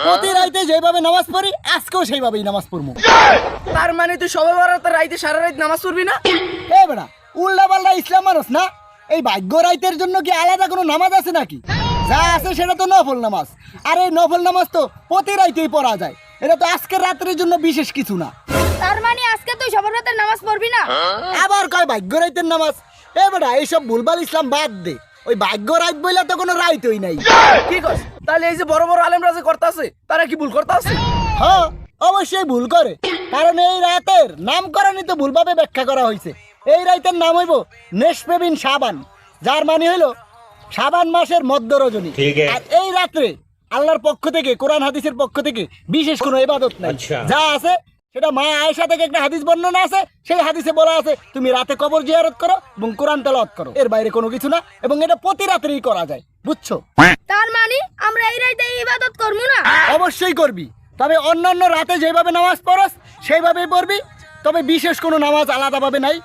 প্রতি রাইতে যেভাবে নামাজ পড়ি আজকেও সেইভাবেই নামাজ পড়বো। তার মানে তুই সবে বরাতে রাইতে সারা রাত নামাজ পড়বি না? এ বেটা উল্টা পাল্টা ইসলাম মানুষ না। এই ভাগ্য রাইতের জন্য কি আলাদা কোনো নামাজ আছে নাকি? যা আছে সেটা তো নফল নামাজ। আর এই নফল নামাজ তো প্রতি রাইতেই পড়া যায়। এটা তো আজকের রাত্রের জন্য বিশেষ কিছু না। তার মানে আজকে তুই সবার রাতে নামাজ পড়বি না? আবার কয় ভাগ্য রাইতের নামাজ? এ বেটা এইসব ভুলভাল ইসলাম বাদ দে। ওই ভাগ্য রাইত বইলা তো কোনো রাইতই নাই। কি কস? তাহলে এই যে বড় বড় আলেমরা যে করতাছে তারা কি ভুল করতাছে? হ্যাঁ অবশ্যই ভুল করে, কারণ এই রাতের নামকরণই তো ভুলভাবে ব্যাখ্যা করা হয়েছে। এই রাতের নাম হইব নেশপেবিন শাবান, যার মানে হইলো শাবান মাসের মধ্য রজনী। আর এই রাত্রে আল্লাহর পক্ষ থেকে, কোরআন হাদিসের পক্ষ থেকে বিশেষ কোনো ইবাদত নাই। যা আছে সেটা মা আয়েশা থেকে একটা হাদিস বর্ণনা আছে, সেই হাদিসে বলা আছে তুমি রাতে কবর জিয়ারত করো এবং কোরআন তেলাওয়াত করো, এর বাইরে কোনো কিছু না। এবং এটা প্রতি রাত্রেই করা যায়, বুঝছো? তার মানে আমরা এই রাতে ইবাদত করব না? অবশ্যই করবি, তবে অন্যান্য রাতে যেভাবে নামাজ পড়স সেইভাবেই পড়বি, তবে বিশেষ কোনো নামাজ আলাদাভাবে নাই।